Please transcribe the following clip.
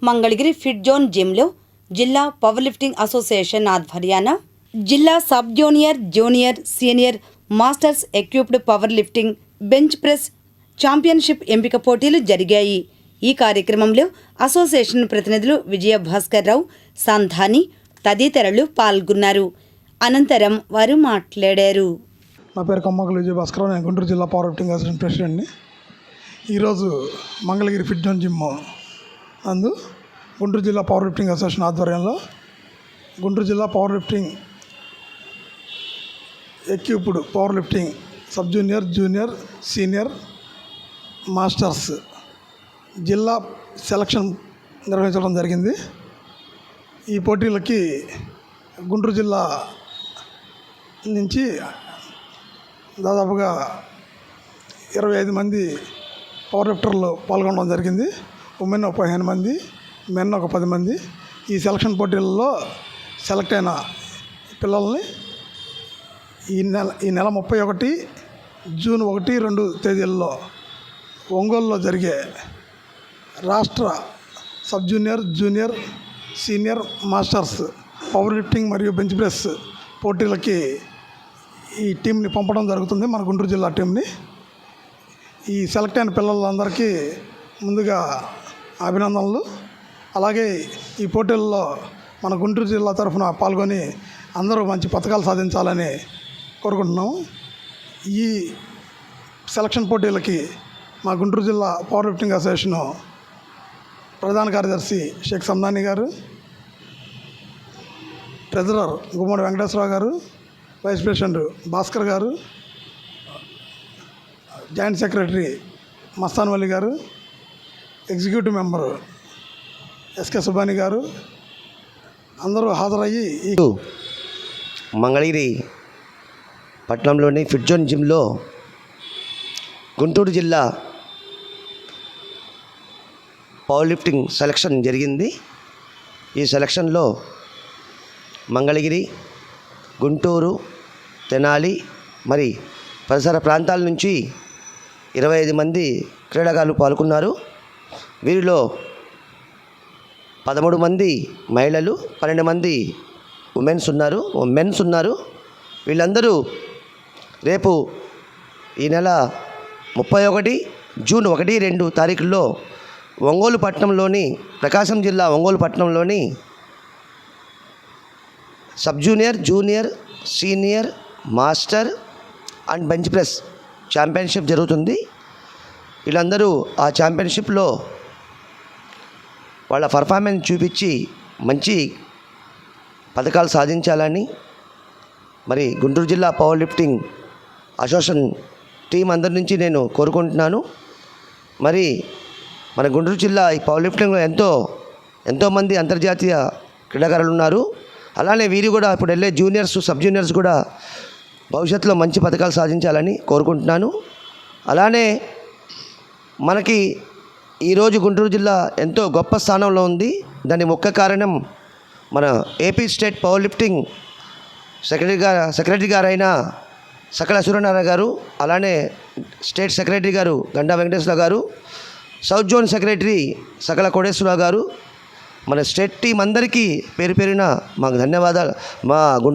Mangalagiri fit zone జిమ్లో జిల్లా power lifting association ఆధ్వర్యాన జిల్లా sub junior, junior, senior, masters equipped power lifting, bench press championship ఎంపిక పోటీలు జరిగాయి. ఈ కార్యక్రమంలో అసోసియేషన్ ప్రతినిధులు విజయ భాస్కర్ రావు, సంధాని తదితరులు పాల్గొన్నారు. అనంతరం వారు మాట్లాడారు. నా పేరు కమ్మకుల విజయ భాస్కర్ రావు. నేను గుంటూరు జిల్లా పవర్ లిఫ్టింగ్ అసోసియేషన్ ప్రెసిడెంట్ని. ఈరోజు మంగళగిరి ఫిట్ జోన్ జిమ్ నందు గుంటూరు జిల్లా పవర్ లిఫ్టింగ్ అసోసియేషన్ ఆధ్వర్యంలో గుంటూరు జిల్లా power lifting equipped power lifting sub junior, junior, senior, masters జిల్లా సెలక్షన్ నిర్వహించడం జరిగింది. ఈ పోటీలకి గుంటూరు జిల్లా నుంచి దాదాపుగా 25 మంది పవర్ లిఫ్టర్లు పాల్గొనడం జరిగింది. ఉమెన్ ఒక 15 మంది, మెన్ ఒక 10 మంది. ఈ సెలక్షన్ పోటీలలో సెలెక్ట్ అయిన పిల్లల్ని ఈ నెల 31 జూన్ 1, 2 తేదీల్లో ఒంగోలులో జరిగే రాష్ట్ర sub junior, junior, senior, masters power lifting మరియు బెంచ్ ప్రెస్ పోటీలకి ఈ టీంని పంపడం జరుగుతుంది, మన గుంటూరు జిల్లా టీంని. ఈ సెలెక్ట్ అయిన పిల్లలందరికీ ముందుగా అభినందనలు. అలాగే ఈ పోటీల్లో మన గుంటూరు జిల్లా తరఫున పాల్గొని అందరూ మంచి పథకాలు సాధించాలని కోరుకుంటున్నాము. ఈ సెలక్షన్ పోటీలకి మా గుంటూరు జిల్లా పవర్ లిఫ్టింగ్ అసోసియేషన్ ప్రధాన కార్యదర్శి షేక్ సందాని గారు, ట్రెజరర్ గుమ్మడి వెంకటేశ్వరరావు గారు, వైస్ ప్రెసిడెంట్ భాస్కర్ గారు, జాయింట్ సెక్రటరీ మస్తాన్ వలి గారు, ఎగ్జిక్యూటివ్ మెంబరు ఎస్కే సుబ్బాని గారు అందరూ హాజరయ్యి మంగళగిరి పట్టణంలోని ఫిట్ జోన్ జిమ్లో గుంటూరు జిల్లా పవర్ లిఫ్టింగ్ సెలక్షన్ జరిగింది. ఈ సెలక్షన్లో మంగళగిరి, గుంటూరు, తెనాలి మరి పరిసర ప్రాంతాల నుంచి 25 మంది క్రీడాకారులు పాల్గొన్నారు. వీరిలో 13 మంది మహిళలు, 12 మంది మెన్స్ ఉన్నారు. వీళ్ళందరూ రేపు ఈ నెల 31 జూన్ 1, 2 తారీఖుల్లో ఒంగోలు పట్టణంలోని ప్రకాశం జిల్లా ఒంగోలు పట్టణంలోని sub junior, junior, senior, master and bench press championship జరుగుతుంది. వీళ్ళందరూ ఆ ఛాంపియన్షిప్లో వాళ్ళ పర్ఫార్మెన్స్ చూపించి మంచి పథకాలు సాధించాలని మరి గుంటూరు జిల్లా పవర్ లిఫ్టింగ్ అసోసియేషన్ టీం అందరి నుంచి నేను కోరుకుంటున్నాను. మరి మన గుంటూరు జిల్లా ఈ పవర్ లిఫ్టింగ్లో ఎంతోమంది అంతర్జాతీయ క్రీడాకారులు ఉన్నారు. అలానే వీరు కూడా ఇప్పుడు వెళ్ళే జూనియర్స్, సబ్ జూనియర్స్ కూడా భవిష్యత్తులో మంచి పథకాలు సాధించాలని కోరుకుంటున్నాను. అలానే మనకి ఈరోజు గుంటూరు జిల్లా ఎంతో గొప్ప స్థానంలో ఉంది. దాని ముఖ్య కారణం మన AP state power lifting secretary గారైన సకల సూర్యనారాయణ గారు, అలానే స్టేట్ సెక్రటరీ గారు గంటా వెంకటేశ్వర గారు, సౌత్ జోన్ సెక్రటరీ సకల కోటేశ్వరరావు గారు, మన స్టేట్ టీం అందరికీ పేరు పేరున మాకు ధన్యవాదాలు. మా గుంటూరు